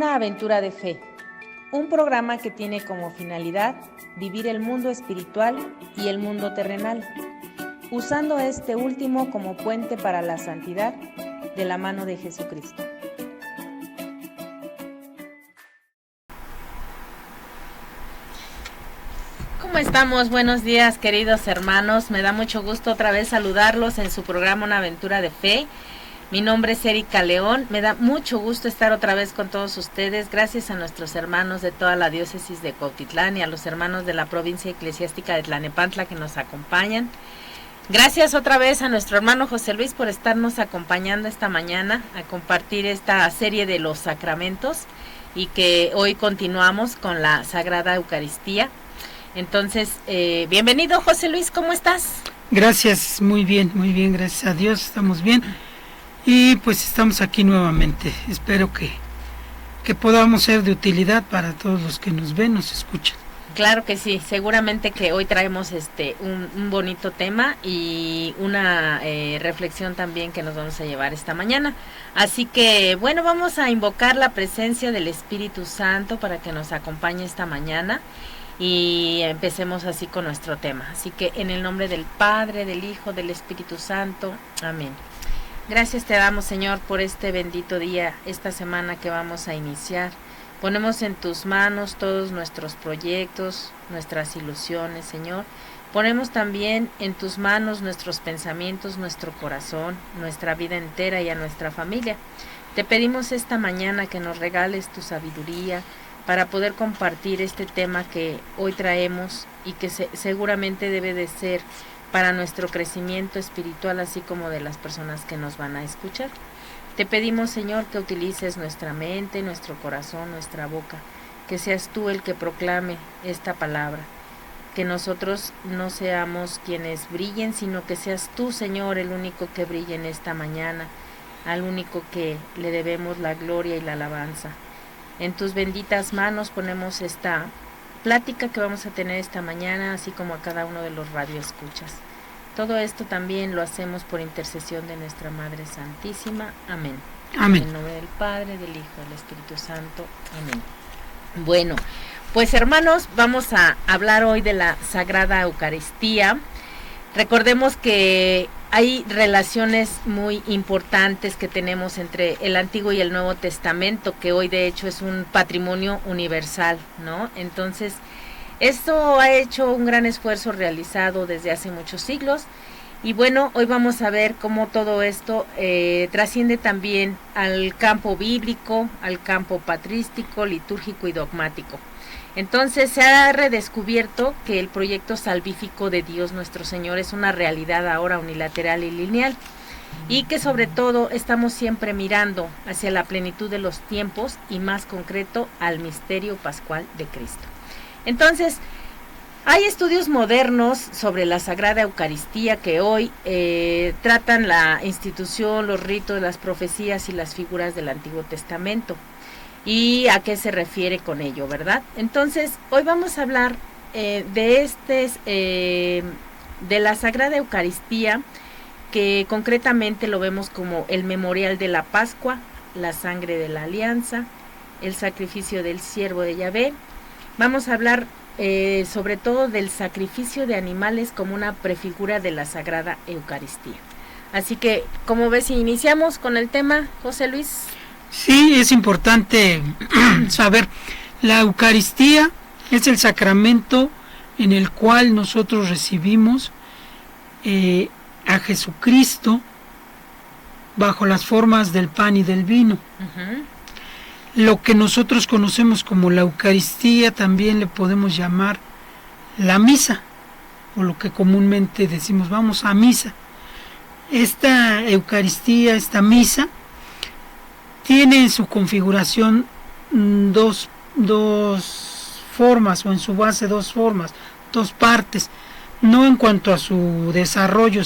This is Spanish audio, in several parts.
Una aventura de fe, un programa que tiene como finalidad vivir el mundo espiritual y el mundo terrenal, usando este último como puente para la santidad de la mano de Jesucristo. ¿Cómo estamos? Buenos días, queridos hermanos. Me da mucho gusto otra vez saludarlos en su programa Una aventura de fe. Mi nombre es Erika León, me da mucho gusto estar otra vez con todos ustedes, gracias a nuestros hermanos de toda la diócesis de Cuautitlán y a los hermanos de la provincia eclesiástica de Tlalnepantla que nos acompañan. Gracias otra vez a nuestro hermano José Luis por estarnos acompañando esta mañana a compartir esta serie de los sacramentos y que hoy continuamos con la Sagrada Eucaristía. Entonces, bienvenido José Luis, ¿cómo estás? Gracias, muy bien, gracias a Dios, estamos bien. Y pues estamos aquí nuevamente. Espero que podamos ser de utilidad para todos los que nos ven, nos escuchan. Claro que sí, seguramente que hoy traemos un bonito tema y una reflexión también que nos vamos a llevar esta mañana. Así que bueno, vamos a invocar la presencia del Espíritu Santo para que nos acompañe esta mañana y empecemos así con nuestro tema. Así que en el nombre del Padre, del Hijo, del Espíritu Santo. Amén. Gracias te damos, Señor, por este bendito día, esta semana que vamos a iniciar. Ponemos en tus manos todos nuestros proyectos, nuestras ilusiones, Señor. Ponemos también en tus manos nuestros pensamientos, nuestro corazón, nuestra vida entera y a nuestra familia. Te pedimos esta mañana que nos regales tu sabiduría para poder compartir este tema que hoy traemos y que seguramente debe de ser para nuestro crecimiento espiritual, así como de las personas que nos van a escuchar. Te pedimos, Señor, que utilices nuestra mente, nuestro corazón, nuestra boca, que seas tú el que proclame esta palabra, que nosotros no seamos quienes brillen, sino que seas tú, Señor, el único que brille en esta mañana, al único que le debemos la gloria y la alabanza. En tus benditas manos ponemos esta plática que vamos a tener esta mañana, así como a cada uno de los radioescuchas. Todo esto también lo hacemos por intercesión de nuestra Madre Santísima. Amén. Amén. En el nombre del Padre, del Hijo, del Espíritu Santo. Amén. Bueno, pues hermanos, vamos a hablar hoy de la Sagrada Eucaristía. Recordemos que hay relaciones muy importantes que tenemos entre el Antiguo y el Nuevo Testamento, que hoy de hecho es un patrimonio universal, ¿no? Entonces, esto ha hecho un gran esfuerzo realizado desde hace muchos siglos. Y bueno, hoy vamos a ver cómo todo esto trasciende también al campo bíblico, al campo patrístico, litúrgico y dogmático. Entonces se ha redescubierto que el proyecto salvífico de Dios nuestro Señor es una realidad ahora unilateral y lineal, y que sobre todo estamos siempre mirando hacia la plenitud de los tiempos y más concreto al misterio pascual de Cristo. Entonces, hay estudios modernos sobre la Sagrada Eucaristía que hoy tratan la institución, los ritos, las profecías y las figuras del Antiguo Testamento. ¿Y a qué se refiere con ello, verdad? Entonces, hoy vamos a hablar de la Sagrada Eucaristía, que concretamente lo vemos como el memorial de la Pascua, la sangre de la alianza, el sacrificio del siervo de Yahvé. Vamos a hablar sobre todo del sacrificio de animales como una prefigura de la Sagrada Eucaristía. Así que, ¿cómo ves si iniciamos con el tema, José Luis? Sí, es importante saber, la Eucaristía es el sacramento en el cual nosotros recibimos a Jesucristo bajo las formas del pan y del vino. Uh-huh. Lo que nosotros conocemos como la Eucaristía también le podemos llamar la misa, o lo que comúnmente decimos, vamos a misa. Esta Eucaristía, esta misa, tiene en su configuración dos formas, o en su base dos formas, dos partes, no en cuanto a su desarrollo,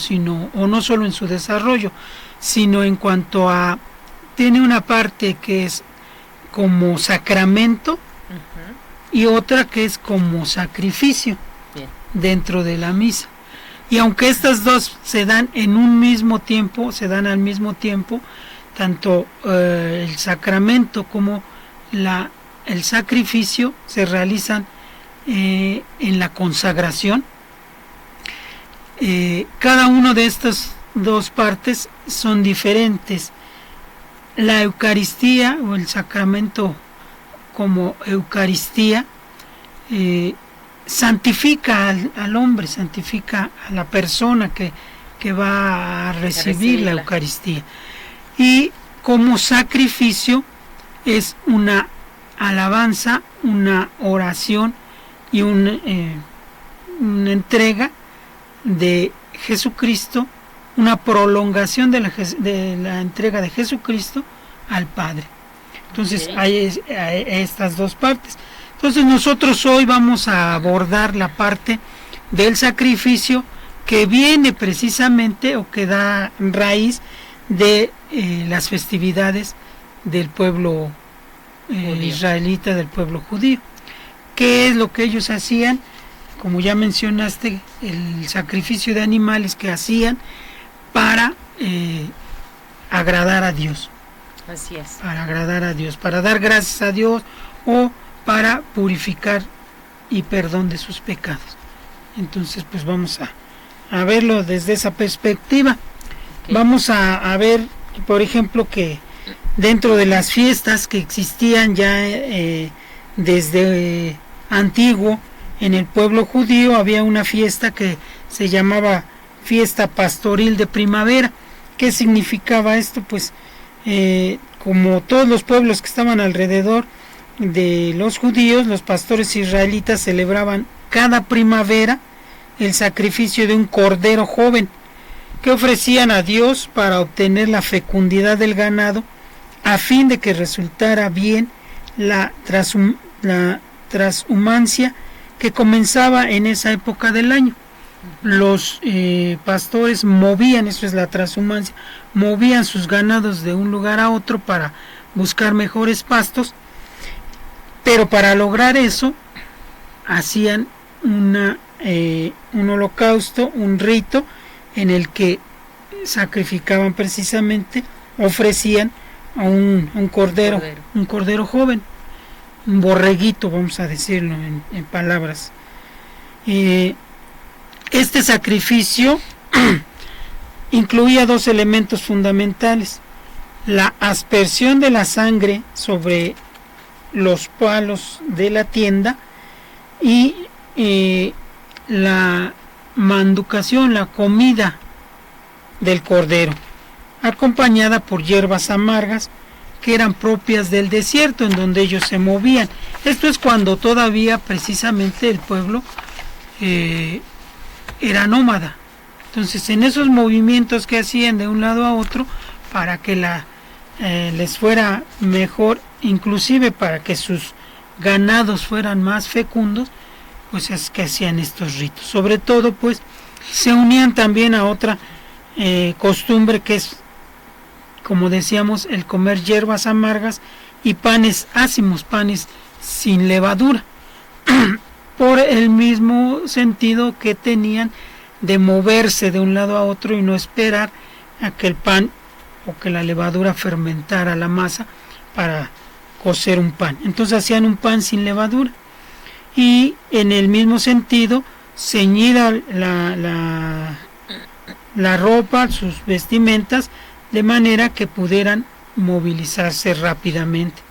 o no solo en su desarrollo, sino en cuanto a, tiene una parte que es como sacramento, uh-huh, y otra que es como sacrificio. Bien. Dentro de la misa. Y aunque estas dos se dan en un mismo tiempo, se dan al mismo tiempo, tanto el sacramento como el sacrificio se realiza en la consagración. Cada una de estas dos partes son diferentes. La Eucaristía o el sacramento como Eucaristía santifica al hombre, santifica a la persona que va a recibir la Eucaristía. Y como sacrificio es una alabanza, una oración y una entrega de Jesucristo, una prolongación de la entrega de Jesucristo al Padre. Entonces hay estas dos partes. Entonces nosotros hoy vamos a abordar la parte del sacrificio que viene precisamente o que da raíz de las festividades del pueblo israelita, del pueblo judío. ¿Qué es lo que ellos hacían? Como ya mencionaste, el sacrificio de animales que hacían para agradar a Dios. Así es. Para agradar a Dios, para dar gracias a Dios o para purificar y perdón de sus pecados. Entonces, pues vamos a verlo desde esa perspectiva. Okay. Vamos a ver, por ejemplo, que dentro de las fiestas que existían ya desde antiguo en el pueblo judío, había una fiesta que se llamaba fiesta pastoril de primavera. ¿Qué significaba esto? Pues como todos los pueblos que estaban alrededor de los judíos, los pastores israelitas celebraban cada primavera el sacrificio de un cordero joven que ofrecían a Dios para obtener la fecundidad del ganado a fin de que resultara bien la transhumancia que comenzaba en esa época del año. Los pastores movían, eso es la transhumancia, movían sus ganados de un lugar a otro para buscar mejores pastos, pero para lograr eso hacían un holocausto, un rito en el que sacrificaban precisamente, ofrecían a un cordero joven, un borreguito, vamos a decirlo en palabras. Este sacrificio incluía dos elementos fundamentales: la aspersión de la sangre sobre los palos de la tienda y la manducación, la comida del cordero, acompañada por hierbas amargas que eran propias del desierto en donde ellos se movían. Esto es cuando todavía precisamente el pueblo era nómada. Entonces, en esos movimientos que hacían de un lado a otro para que les fuera mejor, inclusive para que sus ganados fueran más fecundos, pues es que hacían estos ritos. Sobre todo, pues, se unían también a otra costumbre que es, como decíamos, el comer hierbas amargas y panes ácimos, panes sin levadura, por el mismo sentido que tenían de moverse de un lado a otro y no esperar a que el pan o que la levadura fermentara la masa para cocer un pan. Entonces hacían un pan sin levadura y en el mismo sentido ceñida la ropa, sus vestimentas, de manera que pudieran movilizarse rápidamente.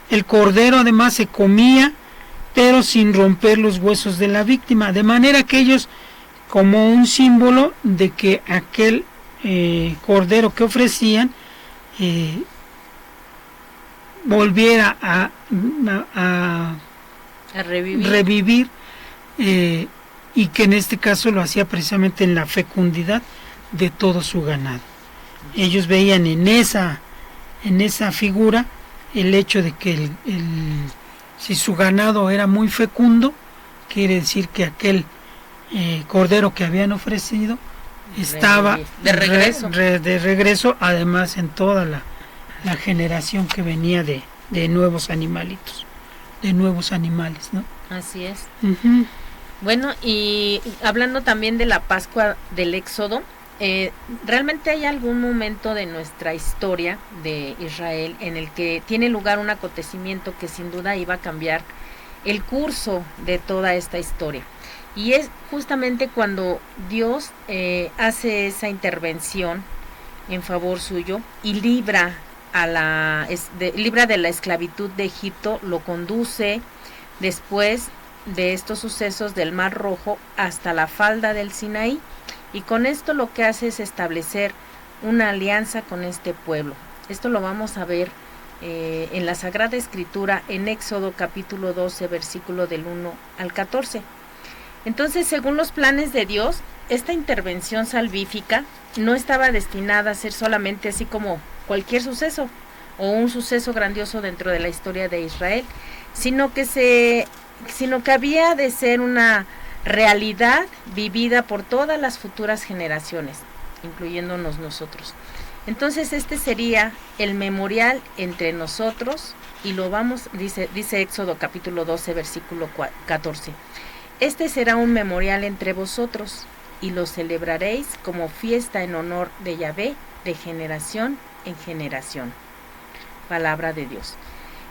El cordero además se comía, pero sin romper los huesos de la víctima, de manera que ellos, como un símbolo de que aquel cordero que ofrecían volviera a revivir y que en este caso lo hacía precisamente en la fecundidad de todo su ganado. Ellos veían en esa figura el hecho de que si su ganado era muy fecundo, quiere decir que aquel cordero que habían ofrecido estaba de regreso, además en toda la generación que venía de nuevos animalitos, de nuevos animales, ¿no? Así es. Uh-huh. Bueno, y hablando también de la Pascua del Éxodo, realmente hay algún momento de nuestra historia de Israel en el que tiene lugar un acontecimiento que sin duda iba a cambiar el curso de toda esta historia. Y es justamente cuando Dios hace esa intervención en favor suyo y libra de la esclavitud de Egipto, lo conduce después de estos sucesos del Mar Rojo hasta la falda del Sinaí, y con esto lo que hace es establecer una alianza con este pueblo. Esto lo vamos a ver en la Sagrada Escritura en Éxodo capítulo 12, versículo del 1 al 14. Entonces, según los planes de Dios, esta intervención salvífica no estaba destinada a ser solamente así como cualquier suceso o un suceso grandioso dentro de la historia de Israel, sino que había de ser una realidad vivida por todas las futuras generaciones, incluyéndonos nosotros. Entonces este sería el memorial entre nosotros, y lo dice Éxodo capítulo 12, versículo 14. Este será un memorial entre vosotros, y lo celebraréis como fiesta en honor de Yahvé de generación en generación. Palabra de Dios.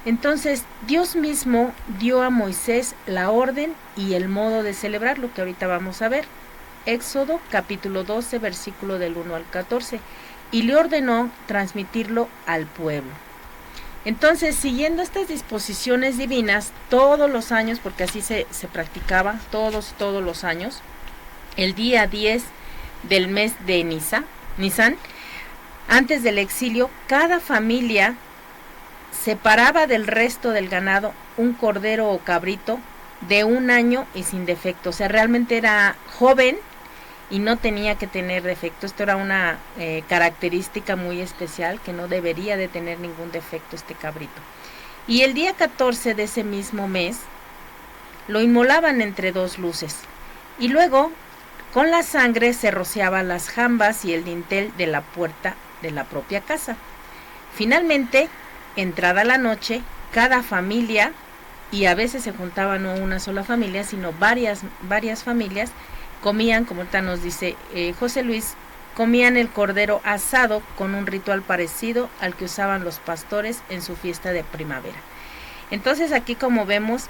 Entonces, Dios mismo dio a Moisés la orden y el modo de celebrarlo, que ahorita vamos a ver. Éxodo capítulo 12, versículo del 1 al 14. Y le ordenó transmitirlo al pueblo. Entonces, siguiendo estas disposiciones divinas, todos los años, porque así se practicaba, todos los años, el día 10 del mes de Nisan, antes del exilio, cada familia separaba del resto del ganado un cordero o cabrito de 1 año y sin defecto. O sea, realmente era joven y no tenía que tener defecto. Esto era una característica muy especial, que no debería de tener ningún defecto este cabrito. Y el día 14 de ese mismo mes lo inmolaban entre 2 luces, y luego con la sangre se rociaba las jambas y el dintel de la puerta de la propia casa. Finalmente, entrada la noche, cada familia, y a veces se juntaba no una sola familia, sino varias familias, comían, como ahorita nos dice José Luis, comían el cordero asado con un ritual parecido al que usaban los pastores en su fiesta de primavera. Entonces aquí, como vemos,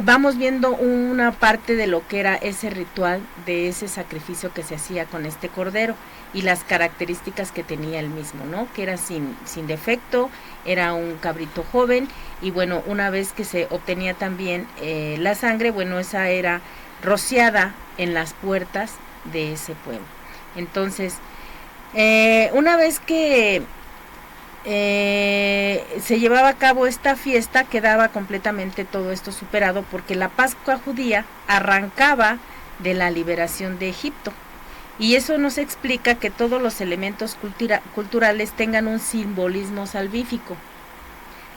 vamos viendo una parte de lo que era ese ritual, de ese sacrificio que se hacía con este cordero y las características que tenía el mismo, ¿no? Que era sin defecto, era un cabrito joven, y bueno, una vez que se obtenía también la sangre, bueno, esa era rociada en las puertas de ese pueblo. Entonces, una vez que se llevaba a cabo esta fiesta, quedaba completamente todo esto superado, porque la Pascua judía arrancaba de la liberación de Egipto, y eso nos explica que todos los elementos culturales tengan un simbolismo salvífico.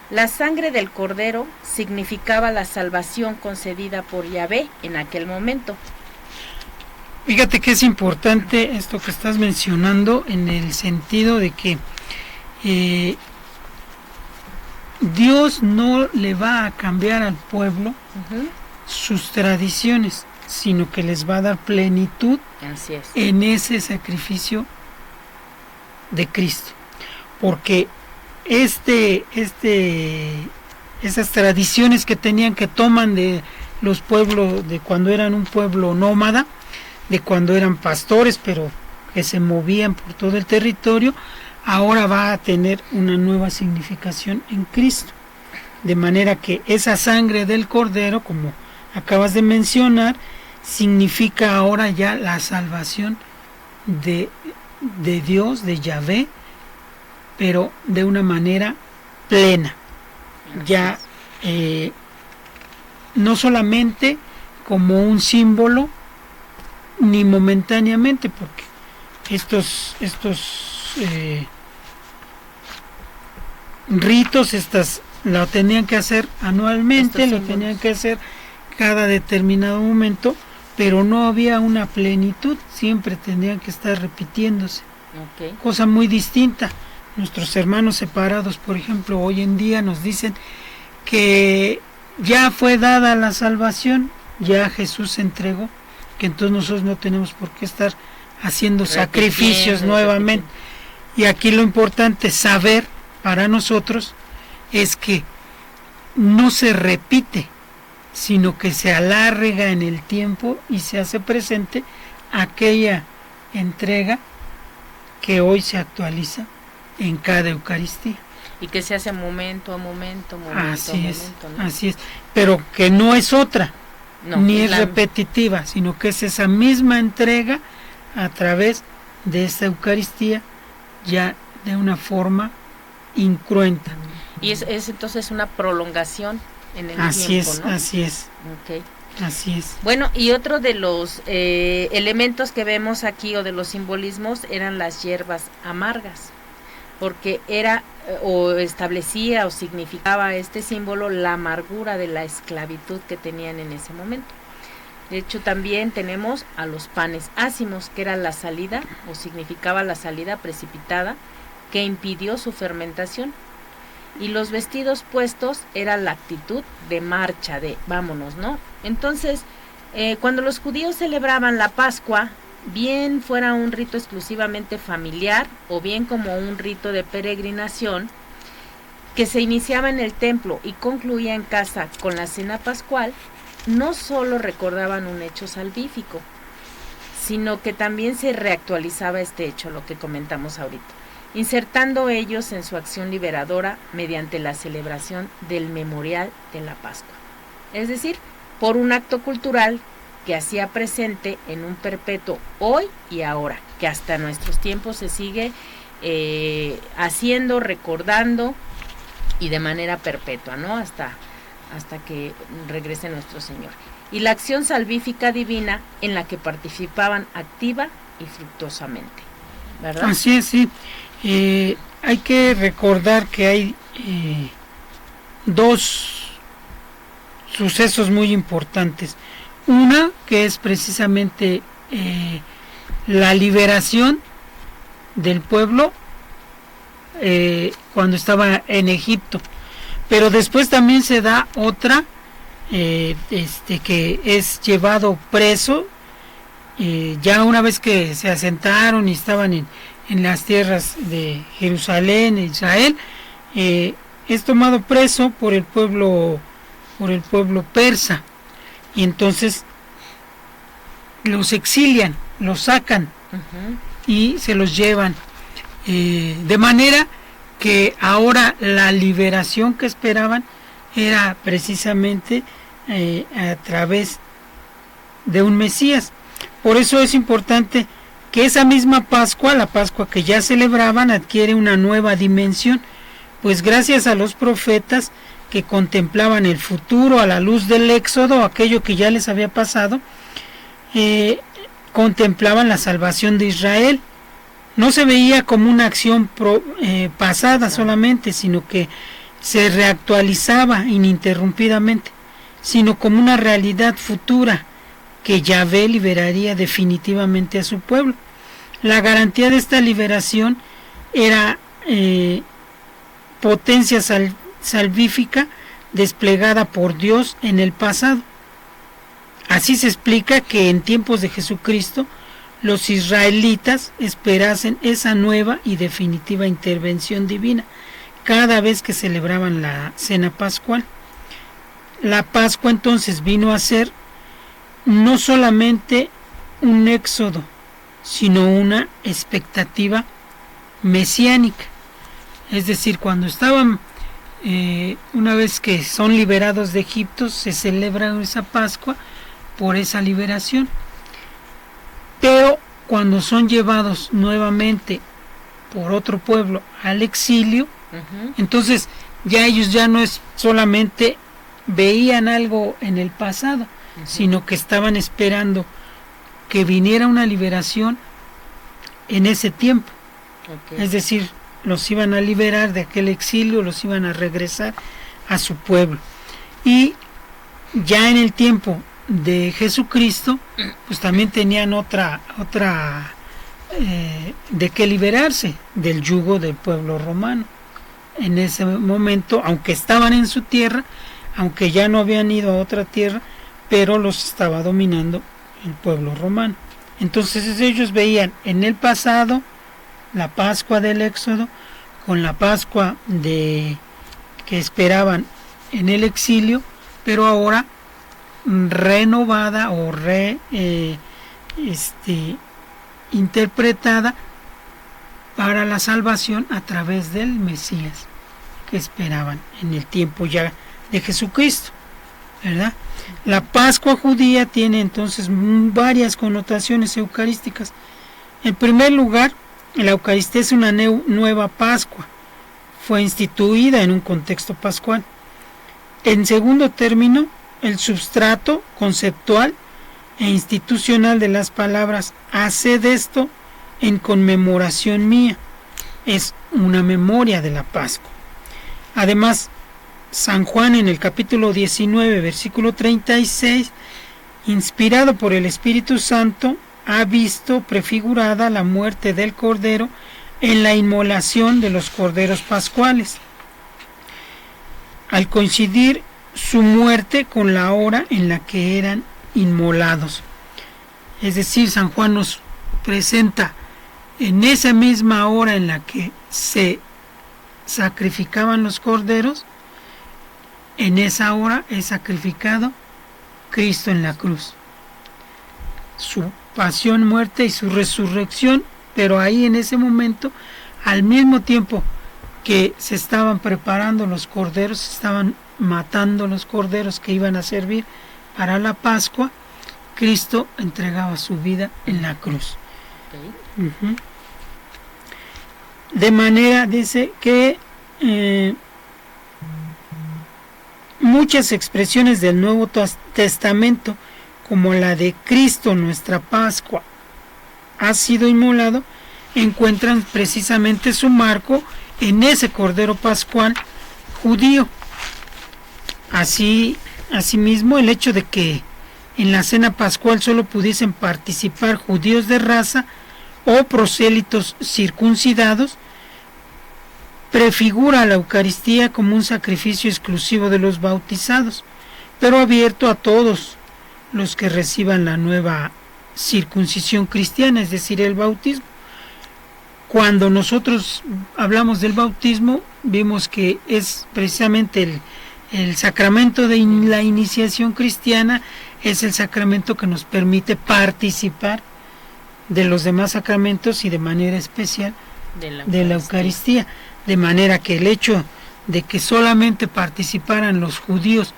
La sangre del cordero significaba la salvación concedida por Yahvé en aquel momento. Fíjate que es importante esto que estás mencionando, en el sentido de que Dios no le va a cambiar al pueblo sus tradiciones, sino que les va a dar plenitud en ese sacrificio de Cristo. Porque esas tradiciones que tenían, que toman de los pueblos, de cuando eran un pueblo nómada, de cuando eran pastores, pero que se movían por todo el territorio, ahora va a tener una nueva significación en Cristo. De manera que esa sangre del cordero, como acabas de mencionar, significa ahora ya la salvación de Dios, de Yahvé, pero de una manera plena. Ya no solamente como un símbolo, ni momentáneamente, porque estos ritos, lo tenían que hacer anualmente, lo tenían que hacer cada determinado momento, pero no había una plenitud, siempre tenían que estar repitiéndose. Cosa muy distinta. Nuestros hermanos separados, por ejemplo, hoy en día nos dicen que ya fue dada la salvación, ya Jesús se entregó, que entonces nosotros no tenemos por qué estar haciendo sacrificios nuevamente. Y aquí lo importante saber para nosotros es que no se repite, sino que se alarga en el tiempo y se hace presente aquella entrega que hoy se actualiza en cada Eucaristía. Y que se hace momento a momento, así es, ¿no? Así es, pero que no es otra, ni es la repetitiva, sino que es esa misma entrega a través de esta Eucaristía, ya de una forma incruenta. Y es entonces una prolongación en el así tiempo, es, ¿no? Así es. Okay. Así es. Bueno, y otro de los elementos que vemos aquí o de los simbolismos eran las hierbas amargas, porque era o establecía o significaba este símbolo la amargura de la esclavitud que tenían en ese momento. De hecho, también tenemos a los panes ácimos, que era la salida o significaba la salida precipitada que impidió su fermentación. Y los vestidos puestos era la actitud de marcha, de vámonos, ¿no? Entonces, cuando los judíos celebraban la Pascua, bien fuera un rito exclusivamente familiar o bien como un rito de peregrinación, que se iniciaba en el templo y concluía en casa con la cena pascual, no solo recordaban un hecho salvífico, sino que también se reactualizaba este hecho, lo que comentamos ahorita, insertando ellos en su acción liberadora mediante la celebración del memorial de la Pascua. Es decir, por un acto cultural que hacía presente en un perpetuo hoy y ahora, que hasta nuestros tiempos se sigue haciendo, recordando y de manera perpetua, ¿no? Hasta que regrese nuestro Señor. Y la acción salvífica divina en la que participaban activa y fructuosamente, ¿verdad? Así es, sí. Hay que recordar que hay dos sucesos muy importantes. Una que es precisamente la liberación del pueblo cuando estaba en Egipto, pero después también se da otra que es llevado preso ya una vez que se asentaron y estaban en las tierras de Jerusalén e Israel, es tomado preso por el pueblo persa, y entonces los exilian, los sacan y se los llevan, de manera que ahora la liberación que esperaban era precisamente a través de un Mesías. Por eso es importante que esa misma Pascua, la Pascua que ya celebraban, adquiere una nueva dimensión, pues gracias a los profetas que contemplaban el futuro a la luz del Éxodo, aquello que ya les había pasado, contemplaban la salvación de Israel. No se veía como una acción pasada solamente, sino que se reactualizaba ininterrumpidamente, sino como una realidad futura que Yahvé liberaría definitivamente a su pueblo. La garantía de esta liberación era potencia salvífica desplegada por Dios en el pasado. Así se explica que en tiempos de Jesucristo los israelitas esperasen esa nueva y definitiva intervención divina cada vez que celebraban la cena pascual. La Pascua entonces vino a ser no solamente un éxodo, sino una expectativa mesiánica. Es decir, cuando estaban, una vez que son liberados de Egipto, se celebra esa Pascua por esa liberación. Pero cuando son llevados nuevamente por otro pueblo al exilio, entonces ya ellos ya no es solamente veían algo en el pasado, sino que estaban esperando que viniera una liberación en ese tiempo. Es decir, los iban a liberar de aquel exilio, los iban a regresar a su pueblo. Y ya en el tiempo de Jesucristo, pues también tenían otra de qué liberarse del yugo del pueblo romano. En ese momento, aunque estaban en su tierra, aunque ya no habían ido a otra tierra, pero los estaba dominando el pueblo romano. Entonces ellos veían en el pasado la Pascua del Éxodo con la Pascua que esperaban en el exilio, pero ahora renovada o interpretada para la salvación a través del Mesías que esperaban en el tiempo ya de Jesucristo, ¿verdad? La Pascua judía tiene entonces varias connotaciones eucarísticas. En primer lugar, la Eucaristía es una nueva Pascua, fue instituida en un contexto pascual. En segundo término, el substrato conceptual e institucional de las palabras haced esto en conmemoración mía, es una memoria de la Pascua. Además, San Juan en el capítulo 19, versículo 36, inspirado por el Espíritu Santo, ha visto prefigurada la muerte del Cordero en la inmolación de los corderos pascuales, al coincidir su muerte con la hora en la que eran inmolados. Es decir, San Juan nos presenta en esa misma hora en la que se sacrificaban los corderos, en esa hora es sacrificado Cristo en la cruz. Su pasión, muerte y su resurrección, pero ahí en ese momento, al mismo tiempo que se estaban preparando los corderos, se estaban matando los corderos que iban a servir para la Pascua, Cristo entregaba su vida en la cruz. Okay. De manera, dice, que muchas expresiones del Nuevo Testamento, como la de Cristo nuestra Pascua ha sido inmolado, encuentran precisamente su marco en ese Cordero Pascual judío. Asimismo, el hecho de que en la cena pascual solo pudiesen participar judíos de raza o prosélitos circuncidados prefigura la Eucaristía como un sacrificio exclusivo de los bautizados, pero abierto a todos los que reciban la nueva circuncisión cristiana, es decir, el bautismo. Cuando nosotros hablamos del bautismo, vimos que es precisamente el sacramento de la iniciación cristiana, es el sacramento que nos permite participar de los demás sacramentos y de manera especial de la Eucaristía. De manera que el hecho de que solamente participaran los judíos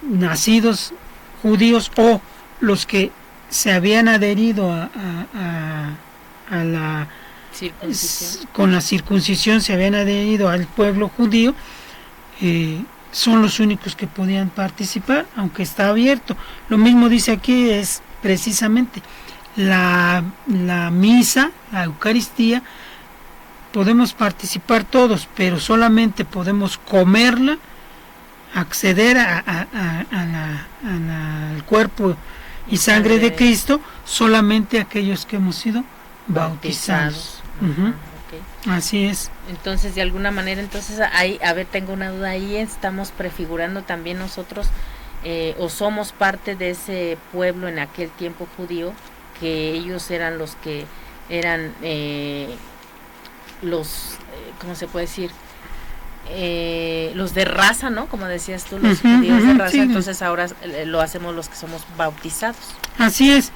nacidos judíos o los que se habían adherido a la circuncisión, con la circuncisión se habían adherido al pueblo judío, son los únicos que podían participar, aunque está abierto. Lo mismo dice aquí, es precisamente la misa, la Eucaristía, podemos participar todos, pero solamente podemos comerla, acceder al cuerpo y sangre de Cristo, solamente aquellos que hemos sido bautizados. Okay. Así es. Entonces, de alguna manera, ahí, tengo una duda ahí, estamos prefigurando también nosotros, o somos parte de ese pueblo en aquel tiempo judío, que ellos eran los que eran ¿cómo se puede decir? Los de raza, ¿no? Como decías tú, los judíos de raza, sí. Entonces ahora lo hacemos los que somos bautizados. Así es.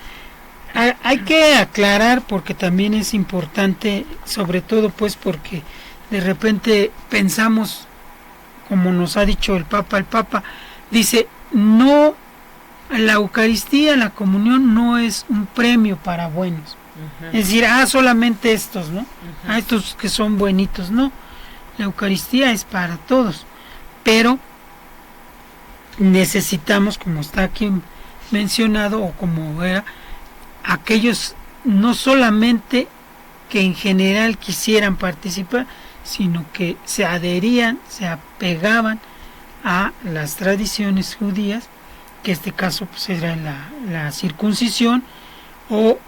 Hay que aclarar, porque también es importante, sobre todo pues porque de repente pensamos, como nos ha dicho el Papa dice, no, la Eucaristía, la comunión no es un premio para buenos. Es decir, solamente estos, ¿no? Estos que son buenitos, no. La Eucaristía es para todos, pero necesitamos, como está aquí mencionado, o como era, aquellos no solamente que en general quisieran participar, sino que se adherían, se apegaban a las tradiciones judías, que en este caso pues era la circuncisión, o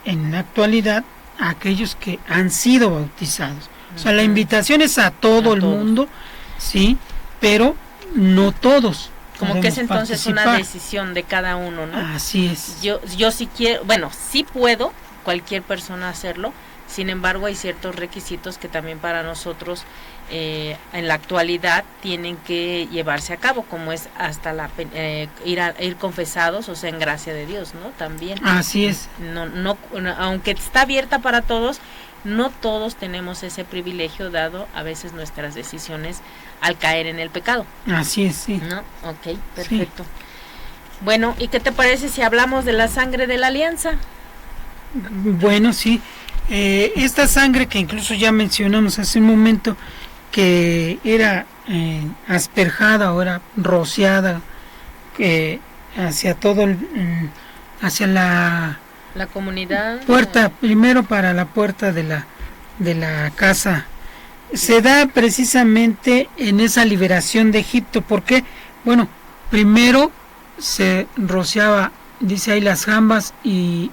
en la actualidad a aquellos que han sido bautizados. O sea, la invitación es a todo el mundo, sí, pero no todos. como que es entonces participar. una decisión de cada uno, ¿no? Así es. Yo sí quiero, bueno, sí puedo cualquier persona hacerlo, sin embargo hay ciertos requisitos que también para nosotros en la actualidad tienen que llevarse a cabo, como es hasta ir confesados, o sea, en gracia de Dios, ¿no? También. Así es. No, aunque está abierta para todos, no todos tenemos ese privilegio dado a veces nuestras decisiones al caer en el pecado. Así es, sí. ¿No? Ok, perfecto. Sí. Bueno, ¿y qué te parece si hablamos de la sangre de la alianza? Bueno, sí. Esta sangre que incluso ya mencionamos hace un momento, que era asperjada o era rociada hacia todo hacia la comunidad, puerta, primero para la puerta de la casa, se da precisamente en esa liberación de Egipto. ¿Por qué? Bueno, primero se rociaba, dice ahí, las jambas y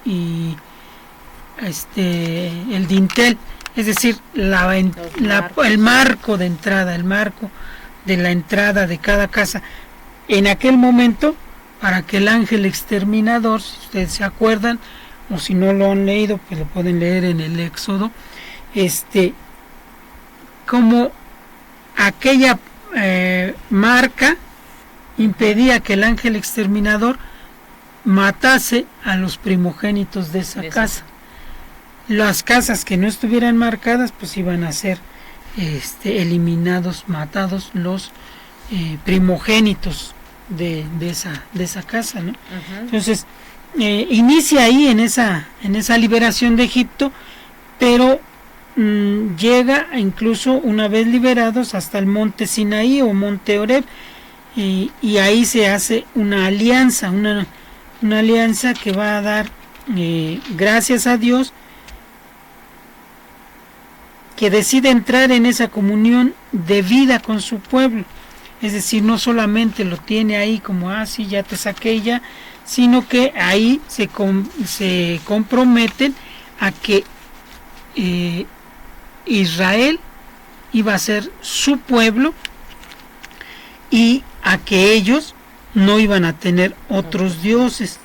el dintel, es decir, el marco de entrada, el marco de la entrada de cada casa. En aquel momento, para que el ángel exterminador, si ustedes se acuerdan, o si no lo han leído, pues lo pueden leer en el Éxodo, como aquella marca impedía que el ángel exterminador matase a los primogénitos de esa casa. Las casas que no estuvieran marcadas, pues iban a ser eliminados, matados los primogénitos de esa casa, ¿no? Uh-huh. Entonces inicia ahí en esa liberación de Egipto, pero llega incluso, una vez liberados, hasta el monte Sinaí o monte Horeb, y ahí se hace una alianza, una alianza que va a dar gracias a Dios, que decide entrar en esa comunión de vida con su pueblo. Es decir, no solamente lo tiene ahí como, sí, ya te saqué ya, sino que ahí se comprometen a que Israel iba a ser su pueblo y a que ellos no iban a tener otros dioses,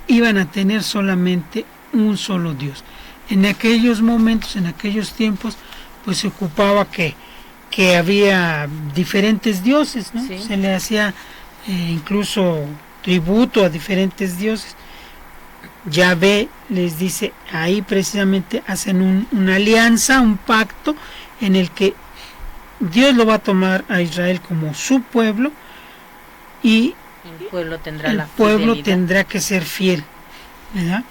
iban a tener solamente un solo Dios. En aquellos momentos, en aquellos tiempos, pues se ocupaba que había diferentes dioses, ¿no? Sí. Se le hacía incluso tributo a diferentes dioses. Yahvé les dice, ahí precisamente hacen una alianza, un pacto, en el que Dios lo va a tomar a Israel como su pueblo, y el pueblo tendrá que ser fiel, ¿verdad?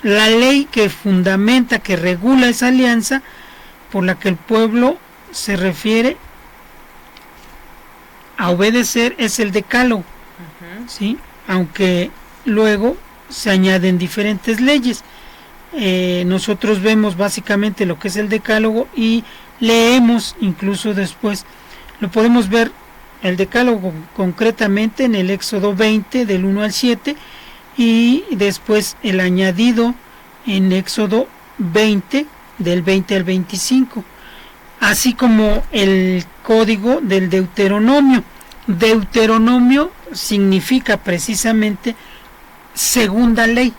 La ley que fundamenta, que regula esa alianza, por la que el pueblo se refiere a obedecer, es el decálogo, uh-huh. ¿Sí? Aunque luego se añaden diferentes leyes. Nosotros vemos básicamente lo que es el decálogo y leemos incluso después, lo podemos ver el decálogo concretamente en el Éxodo 20 del 1 al 7, y después el añadido en Éxodo 20 del 20 al 25, así como el código del Deuteronomio. Deuteronomio significa precisamente segunda ley.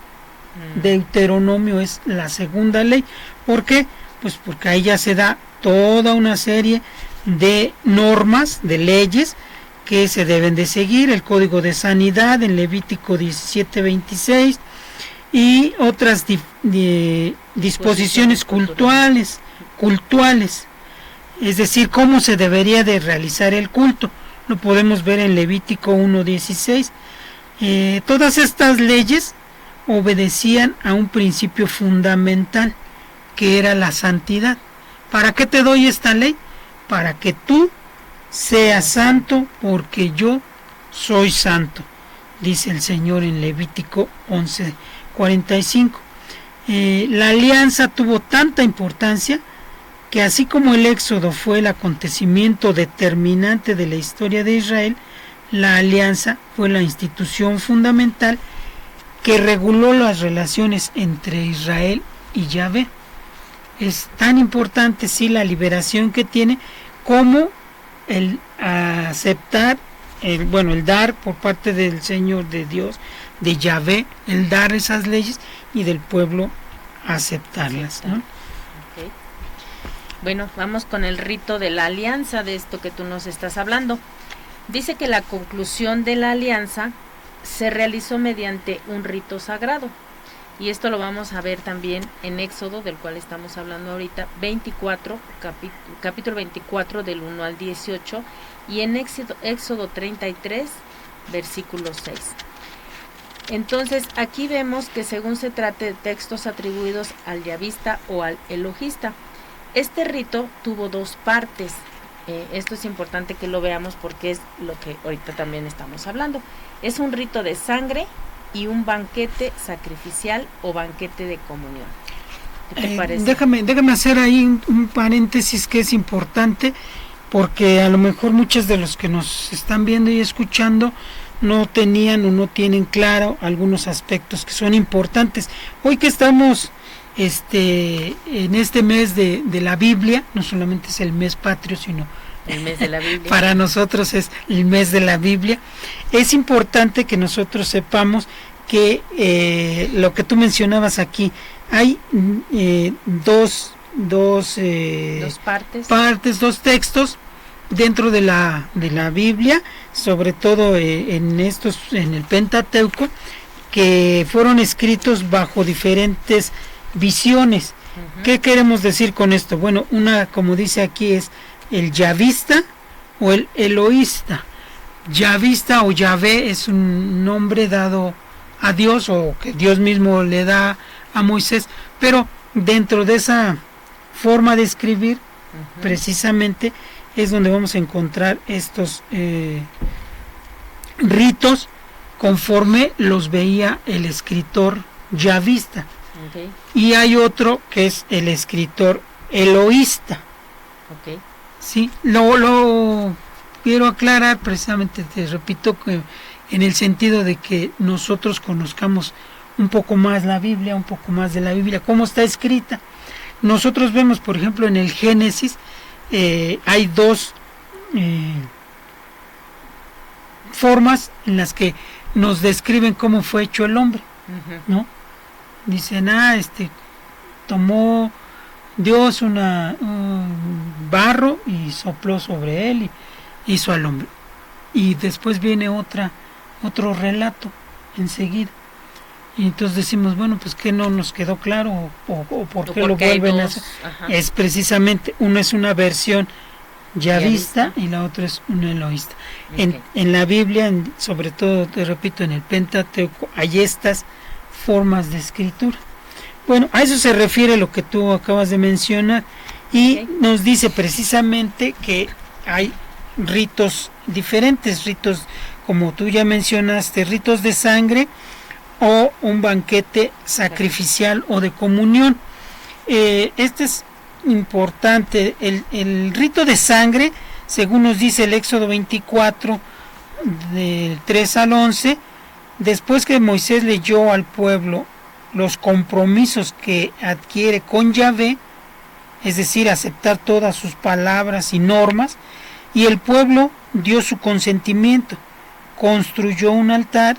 Deuteronomio es la segunda ley. ¿Por qué? Pues porque ahí ya se da toda una serie de normas, de leyes que se deben de seguir, el código de sanidad en Levítico 17:26 y otras disposiciones cultuales, es decir, cómo se debería de realizar el culto. Lo podemos ver en Levítico 1:16. Todas estas leyes obedecían a un principio fundamental, que era la santidad. ¿Para qué te doy esta ley? Para que tú seas santo, porque yo soy santo, dice el Señor en Levítico 11:45. La alianza tuvo tanta importancia que, así como el Éxodo fue el acontecimiento determinante de la historia de Israel, la alianza fue la institución fundamental que reguló las relaciones entre Israel y Yahvé. Es tan importante, sí, la liberación que tiene, como el aceptar, el dar por parte del Señor, de Dios, de Yahvé, el dar esas leyes y del pueblo aceptarlas, ¿no? Okay. Bueno, vamos con el rito de la alianza, de esto que tú nos estás hablando. Dice que la conclusión de la alianza se realizó mediante un rito sagrado. Y esto lo vamos a ver también en Éxodo, del cual estamos hablando ahorita, 24, capítulo 24, del 1 al 18, y en Éxodo 33, versículo 6. Entonces, aquí vemos que según se trate de textos atribuidos al yavista o al elohista, este rito tuvo dos partes. Esto es importante que lo veamos porque es lo que ahorita también estamos hablando. Es un rito de sangre y un banquete sacrificial o banquete de comunión. ¿Qué te parece? Déjame hacer ahí un paréntesis que es importante, porque a lo mejor muchos de los que nos están viendo y escuchando no tenían o no tienen claro algunos aspectos que son importantes. Hoy que estamos en este mes de la Biblia, no solamente es el mes patrio, sino el mes de la Biblia. Para nosotros es el mes de la Biblia. Es importante que nosotros sepamos que lo que tú mencionabas aquí, hay dos partes, dos textos dentro de la Biblia, sobre todo en el Pentateuco, que fueron escritos bajo diferentes visiones. Uh-huh. ¿Qué queremos decir con esto? Bueno, una, como dice aquí, es el yavista o el elohista. Yavista o Yahvé es un nombre dado a Dios, o que Dios mismo le da a Moisés, pero dentro de esa forma de escribir, uh-huh, precisamente es donde vamos a encontrar estos ritos conforme los veía el escritor yavista. Okay. Y hay otro que es el escritor elohista. Okay. Sí, lo quiero aclarar precisamente, te repito, que en el sentido de que nosotros conozcamos un poco más la Biblia, un poco más de la Biblia, cómo está escrita. Nosotros vemos, por ejemplo, en el Génesis, hay dos formas en las que nos describen cómo fue hecho el hombre, uh-huh, ¿no? Dicen, tomó Dios un barro y sopló sobre él y hizo al hombre. Y después viene otro relato enseguida. Y entonces decimos, bueno, pues que no nos quedó claro o por qué lo vuelven a hacer. Ajá. Es precisamente, uno es una versión yavista y la otra es un elohista. Okay. En la Biblia, sobre todo, te repito, en el Pentateuco, hay estas formas de escritura. Bueno, a eso se refiere lo que tú acabas de mencionar, y okay, nos dice precisamente que hay ritos diferentes, ritos, como tú ya mencionaste, ritos de sangre o un banquete sacrificial o de comunión. Este es importante, el rito de sangre, según nos dice el Éxodo 24, del 3 al 11, después que Moisés leyó al pueblo los compromisos que adquiere con Yahvé, es decir, aceptar todas sus palabras y normas, y el pueblo dio su consentimiento, construyó un altar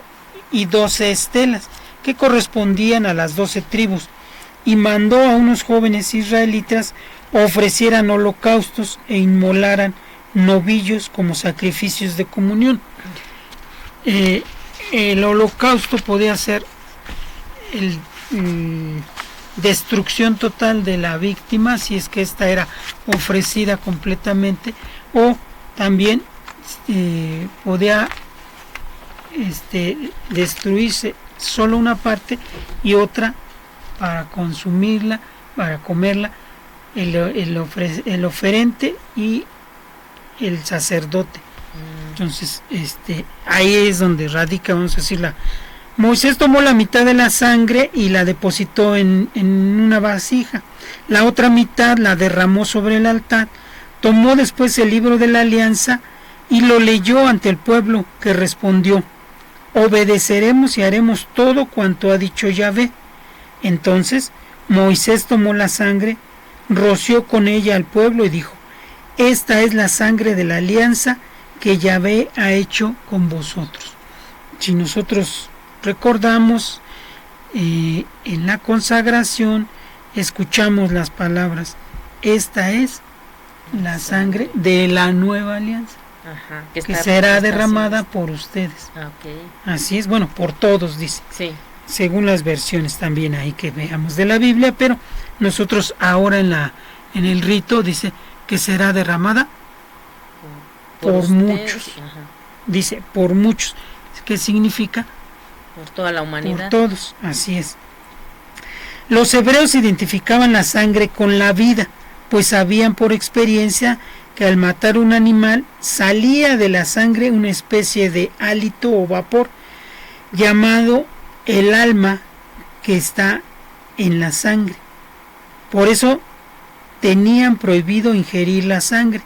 y 12 estelas que correspondían a las 12 tribus, y mandó a unos jóvenes israelitas ofrecieran holocaustos e inmolaran novillos como sacrificios de comunión. El holocausto podía ser destrucción total de la víctima, si es que ésta era ofrecida completamente, o también podía destruirse solo una parte y otra para consumirla, para comerla, el oferente y el sacerdote. Entonces, ahí es donde radica, vamos a decir, Moisés tomó la mitad de la sangre y la depositó en una vasija. La otra mitad la derramó sobre el altar. Tomó después el libro de la alianza y lo leyó ante el pueblo, que respondió: obedeceremos y haremos todo cuanto ha dicho Yahvé. Entonces Moisés tomó la sangre, roció con ella al pueblo y dijo: esta es la sangre de la alianza que Yahvé ha hecho con vosotros. Si nosotros recordamos en la consagración, escuchamos las palabras, esta es la sangre de la nueva alianza, Ajá, que será derramada por ustedes. Okay. Así es, bueno, por todos, dice. Sí. Según las versiones también ahí que veamos de la Biblia, pero nosotros ahora en el rito dice que será derramada por muchos. Ajá. Dice, por muchos. ¿Qué significa? Por toda la humanidad. Por todos, así es. Los hebreos identificaban la sangre con la vida, pues sabían por experiencia que al matar un animal salía de la sangre una especie de hálito o vapor llamado el alma que está en la sangre. Por eso tenían prohibido ingerir la sangre.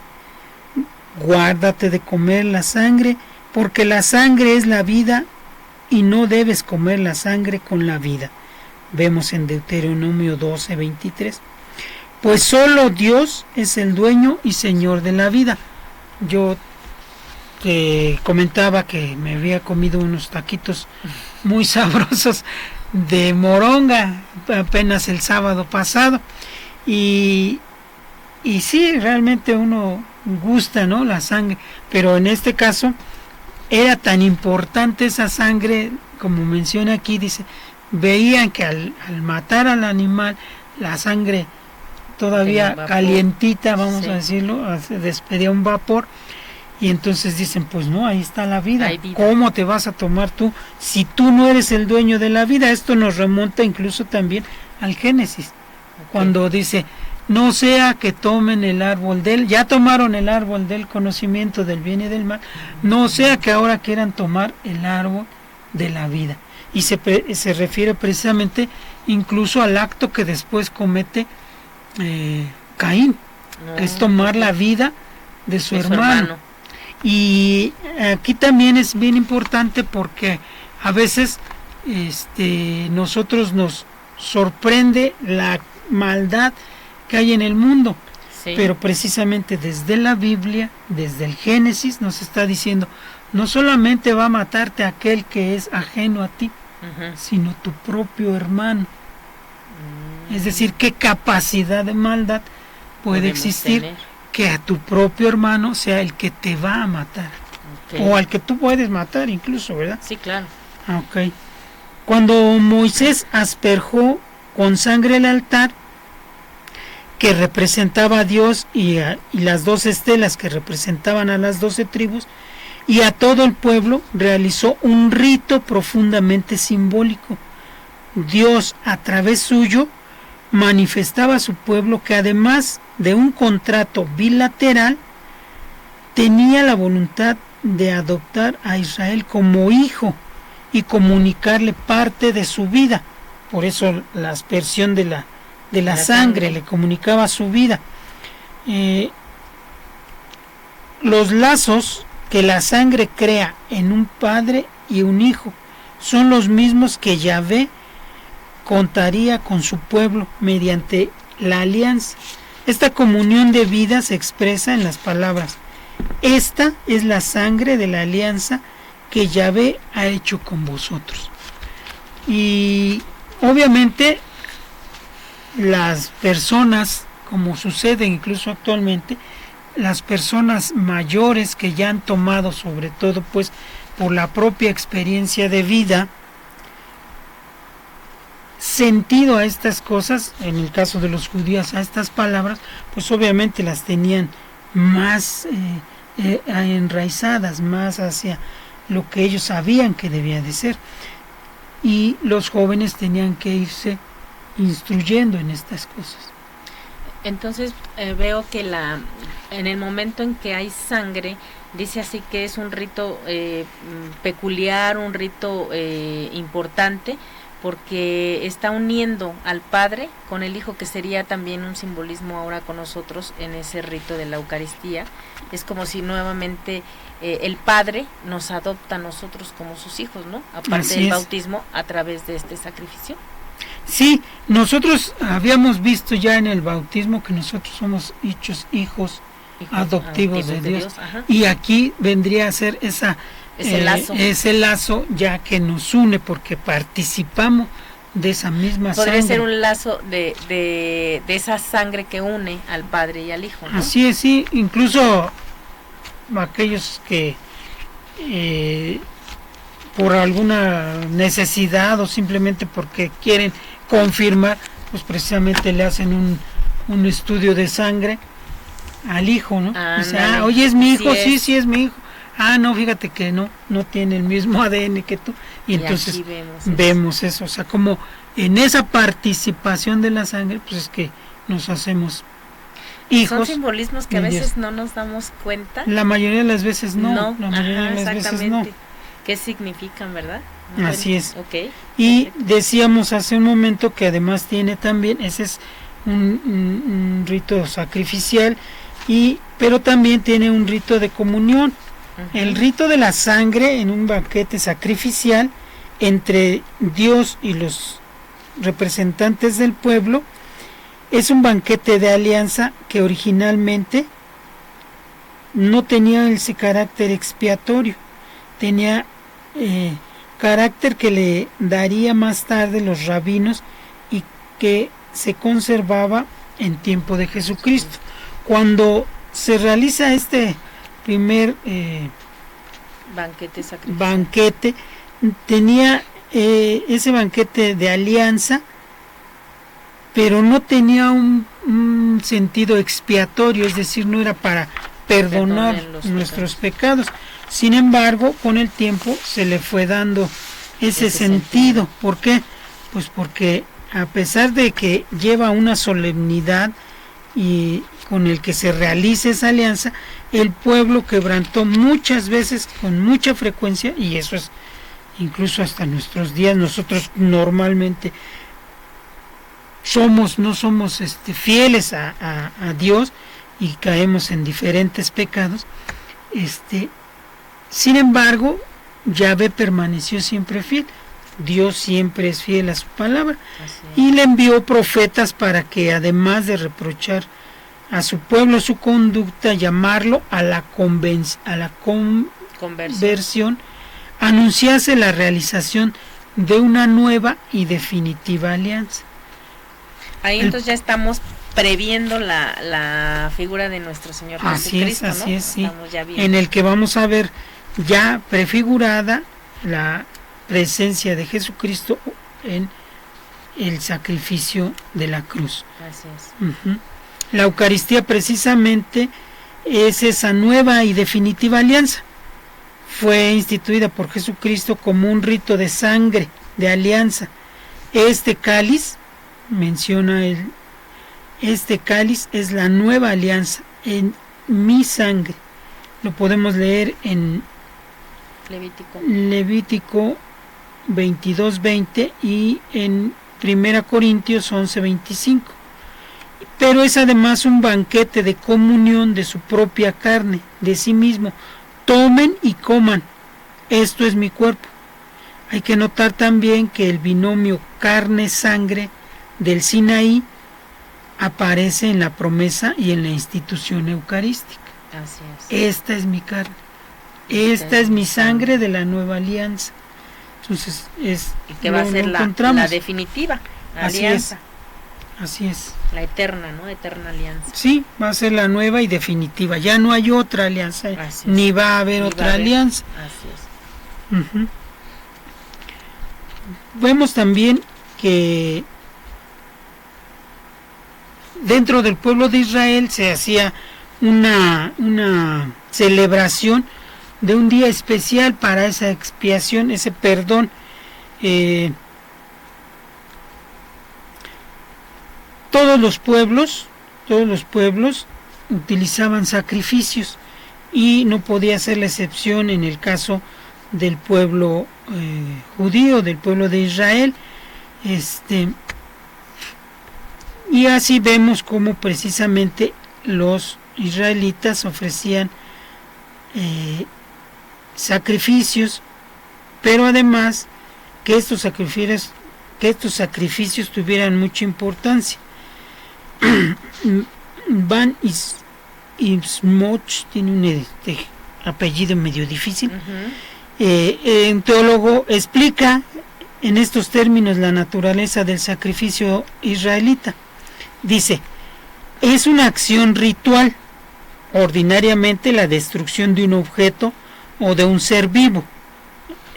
Guárdate de comer la sangre, porque la sangre es la vida y no debes comer la sangre con la vida. Vemos en Deuteronomio 12:23. Pues solo Dios es el dueño y señor de la vida. Yo te comentaba que me había comido unos taquitos muy sabrosos de moronga apenas el sábado pasado y sí, realmente uno gusta, ¿no?, la sangre, pero en este caso era tan importante esa sangre, como menciona aquí, dice, veían que al matar al animal, la sangre todavía calientita, vamos a decirlo, despedía un vapor, y entonces dicen, pues no, ahí está la vida. ¿Cómo te vas a tomar tú si tú no eres el dueño de la vida? Esto nos remonta incluso también al Génesis, cuando dice, no sea que tomen el árbol ya tomaron el árbol del conocimiento del bien y del mal, no sea que ahora quieran tomar el árbol de la vida. Y se refiere precisamente incluso al acto que después comete Caín, que es tomar la vida de su hermano. Y aquí también es bien importante porque a veces nosotros nos sorprende la maldad que hay en el mundo, sí, pero precisamente desde la Biblia, desde el Génesis, nos está diciendo, no solamente va a matarte aquel que es ajeno a ti, sino tu propio hermano. Es decir, qué capacidad de maldad puede existir tener, que a tu propio hermano sea el que te va a matar, o al que tú puedes matar incluso, ¿verdad? Sí, claro. Okay. Cuando Moisés asperjó con sangre el altar que representaba a Dios y las 2 estelas que representaban a las 12 tribus y a todo el pueblo, realizó un rito profundamente simbólico. Dios, a través suyo, manifestaba a su pueblo que además de un contrato bilateral, tenía la voluntad de adoptar a Israel como hijo y comunicarle parte de su vida. Por eso la aspersión de la sangre le comunicaba su vida. Los lazos que la sangre crea en un padre y un hijo son los mismos que Yahvé contaría con su pueblo mediante la alianza. Esta comunión de vida se expresa en las palabras: esta es la sangre de la alianza que Yahvé ha hecho con vosotros. Y obviamente las personas, como sucede incluso actualmente, las personas mayores que ya han tomado, sobre todo pues por la propia experiencia de vida, sentido a estas cosas, en el caso de los judíos a estas palabras, pues obviamente las tenían más enraizadas, más hacia lo que ellos sabían que debía de ser, y los jóvenes tenían que irse instruyendo en estas cosas. Entonces veo que en el momento en que hay sangre, dice así que es un rito peculiar, un rito importante, porque está uniendo al Padre con el Hijo, que sería también un simbolismo ahora con nosotros en ese rito de la Eucaristía. Es como si nuevamente el Padre nos adopta a nosotros como sus hijos, ¿no? Aparte del bautismo, a través de este sacrificio. Sí, nosotros habíamos visto ya en el bautismo que nosotros somos hechos hijos adoptivos de Dios. Y aquí vendría a ser ese lazo ya que nos une porque participamos de esa misma sangre. Podría ser un lazo de esa sangre que une al Padre y al Hijo, ¿no? Así es, sí, incluso aquellos que por alguna necesidad o simplemente porque quieren confirmar, pues precisamente le hacen un estudio de sangre al hijo, ¿no? Dice, oye, ¿es mi hijo? Sí, es mi hijo. No, fíjate que no tiene el mismo ADN que tú. Y entonces vemos eso, o sea, como en esa participación de la sangre, pues es que nos hacemos hijos. Son simbolismos que a veces no nos damos cuenta. La mayoría de las veces no. La mayoría de las veces no. ¿Qué significan, verdad? Así es. Okay. Y decíamos hace un momento que además tiene también, ese es un rito sacrificial, pero también tiene un rito de comunión. El rito de la sangre en un banquete sacrificial entre Dios y los representantes del pueblo es un banquete de alianza que originalmente no tenía ese carácter expiatorio, tenía carácter que le daría más tarde los rabinos y que se conservaba en tiempo de Jesucristo. Cuando se realiza este primer banquete, tenía ese banquete de alianza, pero no tenía un sentido expiatorio, es decir, no era para perdonar nuestros pecados. Sin embargo, con el tiempo se le fue dando ese sentido. ¿Por qué? Pues porque a pesar de que lleva una solemnidad y con el que se realiza esa alianza, el pueblo quebrantó muchas veces, con mucha frecuencia, y eso es incluso hasta nuestros días. Nosotros normalmente no somos fieles a Dios y caemos en diferentes pecados. Sin embargo, Yahvé permaneció siempre fiel. Dios siempre es fiel a su palabra y le envió profetas para que, además de reprochar a su pueblo su conducta, llamarlo a la conversión, anunciase la realización de una nueva y definitiva alianza. Ahí entonces ya estamos previendo la figura de nuestro Señor Jesucristo, ¿no? Así es, sí. En el que vamos a ver ya prefigurada la presencia de Jesucristo en el sacrificio de la cruz. Así es. La Eucaristía precisamente es esa nueva y definitiva alianza. Fue instituida por Jesucristo como un rito de sangre, de alianza. Este cáliz, menciona él, este cáliz es la nueva alianza en mi sangre. Lo podemos leer en Levítico 22:20 y en 1 Corintios 11:25. Pero es además un banquete de comunión de su propia carne, de sí mismo. Tomen y coman, esto es mi cuerpo. Hay que notar también que el binomio carne-sangre del Sinaí aparece en la promesa y en la institución eucarística. Así es. Esta es mi carne, esta es mi sangre de la nueva alianza. Entonces y que va a ser la definitiva alianza. Así es. La eterna, ¿no? Eterna alianza. Sí, va a ser la nueva y definitiva. Ya no hay otra alianza, ni va a haber otra alianza. Así es. Vemos también que dentro del pueblo de Israel se hacía una celebración de un día especial para esa expiación, ese perdón. Todos los pueblos utilizaban sacrificios y no podía ser la excepción en el caso del pueblo judío, del pueblo de Israel. Y así vemos cómo precisamente los israelitas ofrecían sacrificios, pero además que estos sacrificios tuvieran mucha importancia. Van Ismoch, tiene un apellido medio difícil, un teólogo, explica en estos términos la naturaleza del sacrificio israelita. Dice, es una acción ritual, ordinariamente la destrucción de un objeto o de un ser vivo,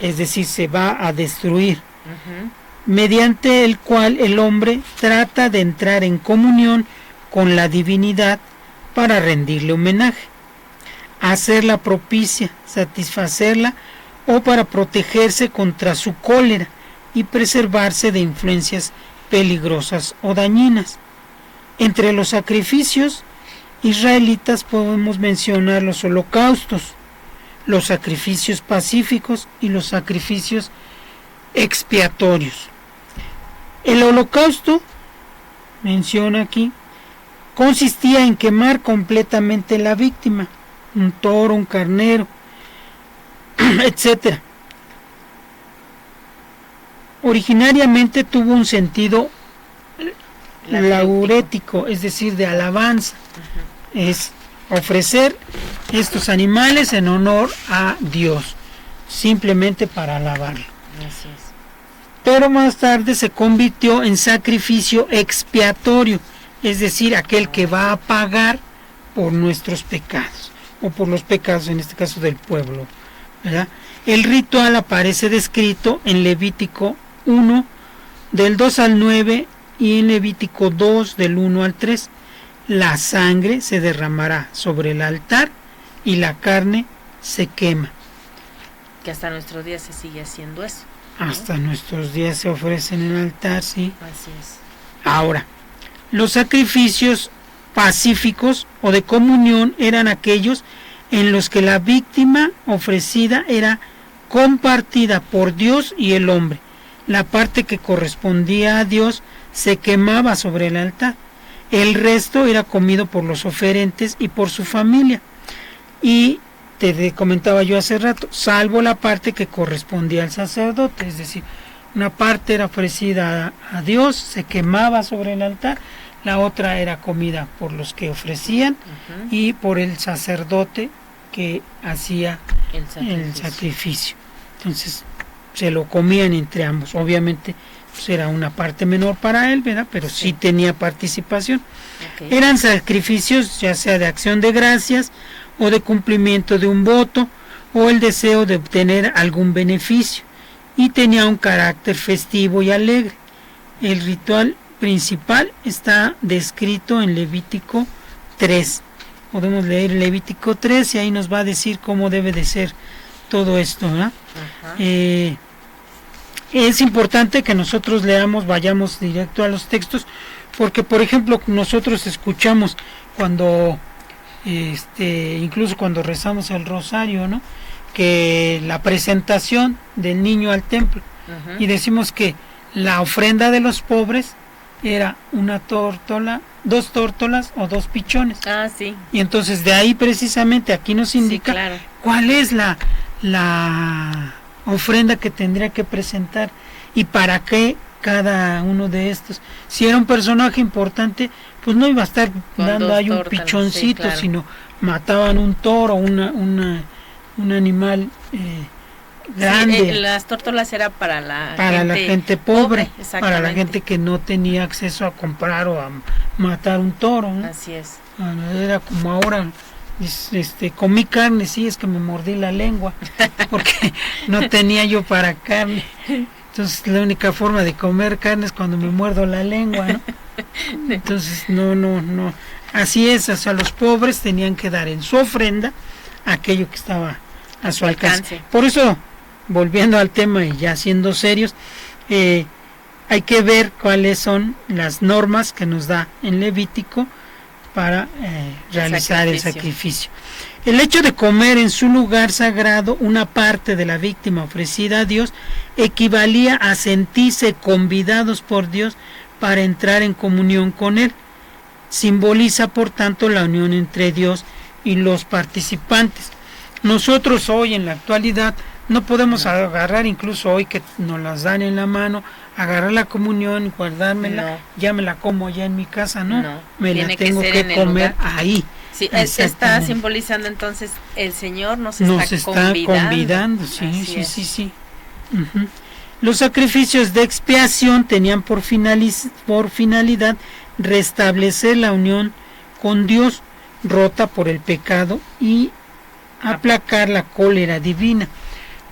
es decir, se va a destruir, mediante el cual el hombre trata de entrar en comunión con la divinidad para rendirle homenaje, hacerla propicia, satisfacerla o para protegerse contra su cólera y preservarse de influencias peligrosas o dañinas. Entre los sacrificios israelitas podemos mencionar los holocaustos, los sacrificios pacíficos y los sacrificios expiatorios. El holocausto, menciona aquí, consistía en quemar completamente la víctima, un toro, un carnero, etc. Originariamente tuvo un sentido laurético, es decir, de alabanza. Es ofrecer estos animales en honor a Dios, simplemente para alabarlo. Así es. Pero más tarde se convirtió en sacrificio expiatorio, es decir, aquel que va a pagar por nuestros pecados, o por los pecados, en este caso, del pueblo, ¿verdad? El ritual aparece descrito en Levítico 1, del 2 al 9, y en Levítico 2, del 1 al 3. La sangre se derramará sobre el altar y la carne se quema. Que hasta nuestros días se sigue haciendo eso, ¿no? Hasta nuestros días se ofrece en el altar, sí. Así es. Ahora, los sacrificios pacíficos o de comunión eran aquellos en los que la víctima ofrecida era compartida por Dios y el hombre. La parte que correspondía a Dios se quemaba sobre el altar. El resto era comido por los oferentes y por su familia. Y te comentaba yo hace rato, salvo la parte que correspondía al sacerdote, es decir, una parte era ofrecida a Dios, se quemaba sobre el altar, la otra era comida por los que ofrecían y por el sacerdote que hacía el sacrificio. Entonces se lo comían entre ambos. Obviamente pues era una parte menor para él, ¿verdad? Pero sí tenía participación. Eran sacrificios ya sea de acción de gracias o de cumplimiento de un voto o el deseo de obtener algún beneficio, y tenía un carácter festivo y alegre. El ritual principal está descrito en Levítico 3. Podemos leer Levítico 3 y ahí nos va a decir cómo debe de ser todo esto, ¿verdad? Es importante que nosotros leamos, vayamos directo a los textos, porque por ejemplo nosotros escuchamos cuando incluso cuando rezamos el rosario, ¿no?, que la presentación del niño al templo, y decimos que la ofrenda de los pobres era una tórtola, 2 tórtolas o 2 pichones. Sí. Y entonces de ahí precisamente aquí nos indica cuál es la ofrenda que tendría que presentar y para qué cada uno de estos. Si era un personaje importante, pues no iba a estar dando ahí un pichoncito, sino mataban un toro, un animal grande. Las tórtolas era para la gente pobre, para la gente que no tenía acceso a comprar o a matar un toro, ¿no? Así es. Era como ahora, comí carne, sí, es que me mordí la lengua porque no tenía yo para carne. Entonces la única forma de comer carne es cuando me muerdo la lengua, ¿no? Entonces no. Así es, o sea, los pobres tenían que dar en su ofrenda aquello que estaba a su alcance. Por eso, volviendo al tema y ya siendo serios, hay que ver cuáles son las normas que nos da en Levítico para realizar el sacrificio. El hecho de comer en su lugar sagrado una parte de la víctima ofrecida a Dios equivalía a sentirse convidados por Dios para entrar en comunión con Él. Simboliza, por tanto, la unión entre Dios y los participantes. Nosotros hoy, en la actualidad, no podemos agarrar, incluso hoy que nos las dan en la mano, agarrar la comunión y guardármela, ya me la como ya en mi casa, no me la tengo que comer ahí. Sí, está simbolizando entonces el Señor nos está convidando, sí. Uh-huh. Los sacrificios de expiación tenían por finalidad restablecer la unión con Dios rota por el pecado y aplacar la cólera divina.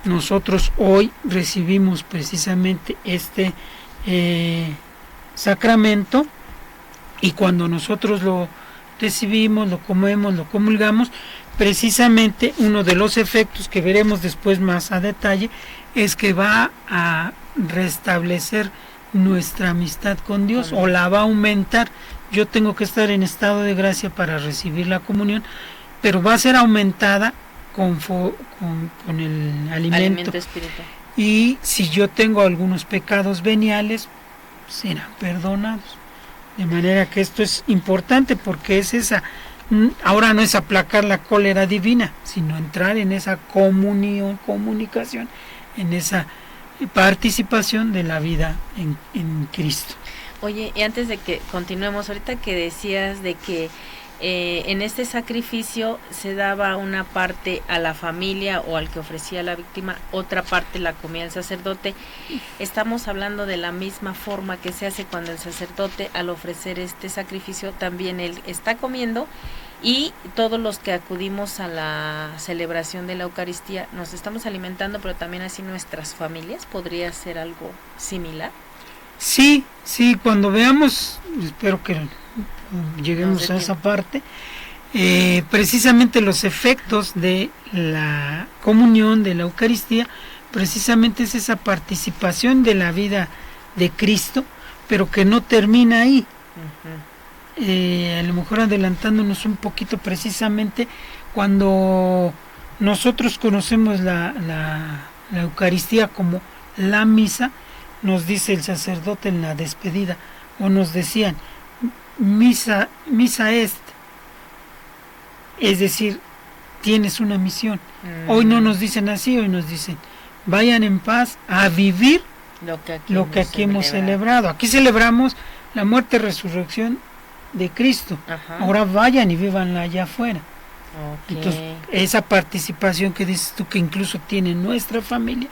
Nosotros hoy recibimos precisamente este sacramento, y cuando nosotros lo recibimos, lo comemos, lo comulgamos, precisamente uno de los efectos que veremos después más a detalle es que va a restablecer nuestra amistad con Dios, o la va a aumentar. Yo tengo que estar en estado de gracia para recibir la comunión, pero va a ser aumentada con el alimento espiritual. Y si yo tengo algunos pecados veniales, serán perdonados. De manera que esto es importante, porque ahora no es aplacar la cólera divina, sino entrar en esa comunicación, en esa participación de la vida en Cristo. Oye, y antes de que continuemos, ahorita que decías de que en este sacrificio se daba una parte a la familia o al que ofrecía la víctima, otra parte la comía el sacerdote. Estamos hablando de la misma forma que se hace cuando el sacerdote, al ofrecer este sacrificio, también él está comiendo, y todos los que acudimos a la celebración de la Eucaristía nos estamos alimentando, pero también así nuestras familias. ¿Podría ser algo similar? Sí, cuando veamos, espero que lleguemos a esa parte, precisamente los efectos de la comunión, de la Eucaristía, precisamente es esa participación de la vida de Cristo, pero que no termina ahí. Uh-huh. A lo mejor adelantándonos un poquito, precisamente cuando nosotros conocemos la Eucaristía como la misa, nos dice el sacerdote en la despedida, o nos decían, misa est, es decir, tienes una misión. Hoy no nos dicen así, hoy nos dicen, vayan en paz a vivir lo que aquí hemos celebrado. Aquí celebramos la muerte y resurrección de Cristo. Ajá. Ahora vayan y vívanla allá afuera. Okay. Entonces, esa participación que dices tú, que incluso tiene nuestra familia,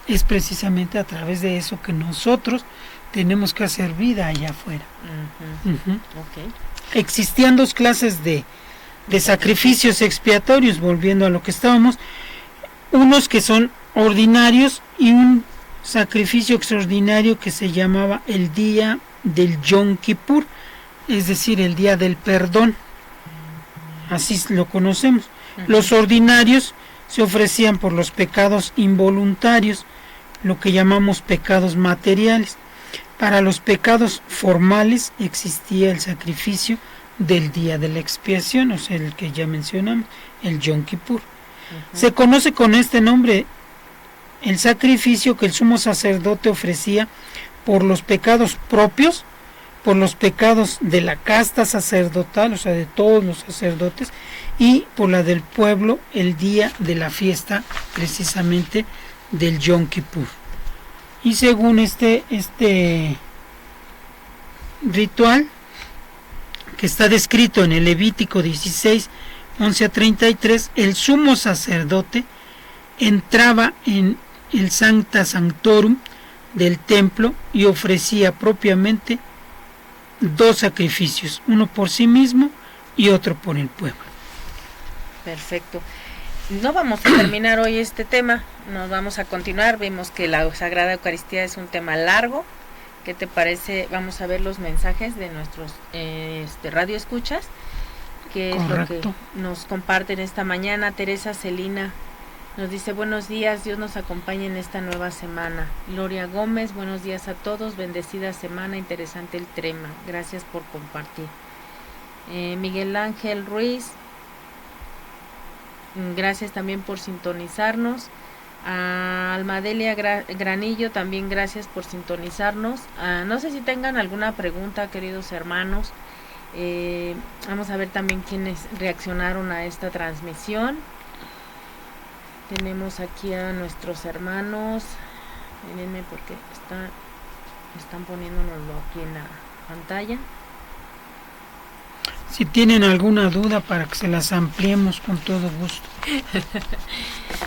es precisamente a través de eso que nosotros tenemos que hacer vida allá afuera. Uh-huh. Uh-huh. Okay. Existían dos clases de sacrificios expiatorios, volviendo a lo que estábamos, unos que son ordinarios y un sacrificio extraordinario que se llamaba el día del Yom Kippur, es decir, el día del perdón, así lo conocemos. Uh-huh. Los ordinarios se ofrecían por los pecados involuntarios, lo que llamamos pecados materiales. Para los pecados formales existía el sacrificio del día de la expiación, o sea, el que ya mencionamos, el Yom Kippur. Uh-huh. Se conoce con este nombre el sacrificio que el sumo sacerdote ofrecía por los pecados propios, por los pecados de la casta sacerdotal, o sea, de todos los sacerdotes, y por la del pueblo el día de la fiesta, precisamente del Yom Kippur. Y según este ritual, que está descrito en el Levítico 16, 11 a 33, el sumo sacerdote entraba en el Sancta Sanctorum del templo y ofrecía propiamente dos sacrificios, uno por sí mismo y otro por el pueblo. Perfecto. No vamos a terminar hoy este tema, nos vamos a continuar. Vimos que la Sagrada Eucaristía es un tema largo. ¿Qué te parece? Vamos a ver los mensajes de nuestros radio escuchas, que es lo que nos comparten esta mañana. Teresa Celina nos dice: buenos días, Dios nos acompañe en esta nueva semana. Gloria Gómez, buenos días a todos, bendecida semana, interesante el tema, gracias por compartir. Miguel Ángel Ruiz, gracias también por sintonizarnos. A Almadelia Granillo, también gracias por sintonizarnos. No sé si tengan alguna pregunta, queridos hermanos. Vamos a ver también quiénes reaccionaron a esta transmisión. Tenemos aquí a nuestros hermanos. Mírenme porque están poniéndonoslo aquí en la pantalla. Si tienen alguna duda para que se las ampliemos con todo gusto.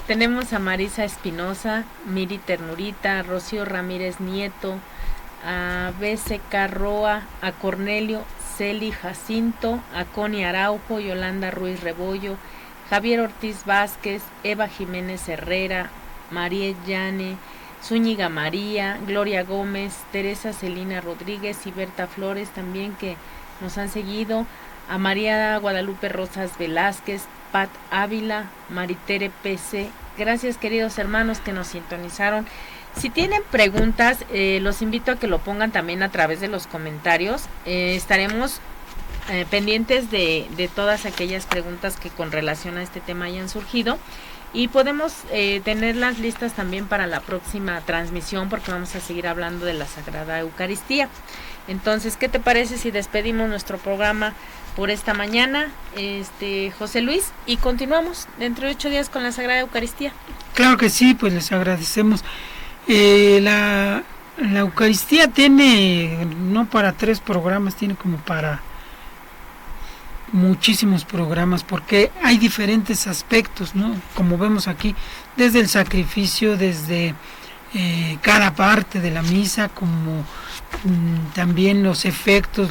Tenemos a Marisa Espinosa, Miri Ternurita, Rocío Ramírez Nieto, a BCK Roa, a Cornelio, Celi Jacinto, a Connie Araujo, Yolanda Ruiz Rebollo, Javier Ortiz Vázquez, Eva Jiménez Herrera, María Llane, Zúñiga María, Gloria Gómez, Teresa Celina Rodríguez y Berta Flores también, que nos han seguido, a María Guadalupe Rosas Velázquez, Pat Ávila, Maritere PC. Gracias, queridos hermanos que nos sintonizaron. Si tienen preguntas, los invito a que lo pongan también a través de los comentarios. Estaremos pendientes de todas aquellas preguntas que con relación a este tema hayan surgido, y podemos tenerlas listas también para la próxima transmisión, porque vamos a seguir hablando de la Sagrada Eucaristía. Entonces, ¿qué te parece si despedimos nuestro programa por esta mañana, José Luis, y continuamos dentro de 8 días con la Sagrada Eucaristía? Claro que sí, pues les agradecemos. La Eucaristía tiene, no para 3 programas, tiene como para muchísimos programas, porque hay diferentes aspectos, ¿no? Como vemos aquí, desde el sacrificio, desde cada parte de la misa, como también los efectos,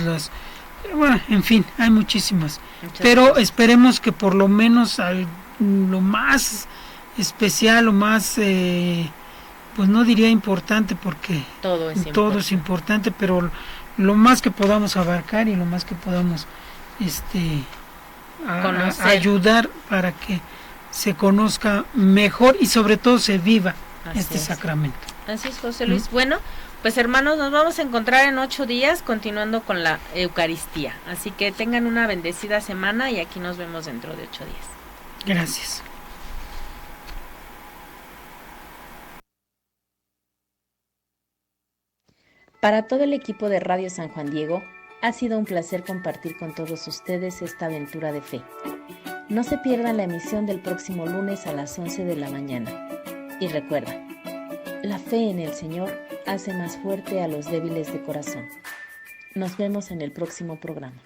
bueno, en fin, hay muchísimas. Pero esperemos que por lo menos lo más especial, lo más, pues no diría importante, porque todo es importante, pero lo más que podamos abarcar y lo más que podamos ayudar para que se conozca mejor y sobre todo se viva sacramento. Así es, José Luis. Bueno, pues hermanos, nos vamos a encontrar en 8 días continuando con la Eucaristía. Así que tengan una bendecida semana y aquí nos vemos dentro de 8 días. Gracias. Para todo el equipo de Radio San Juan Diego, ha sido un placer compartir con todos ustedes esta aventura de fe. No se pierdan la emisión del próximo lunes a las 11 de la mañana. Y recuerda, la fe en el Señor hace más fuerte a los débiles de corazón. Nos vemos en el próximo programa.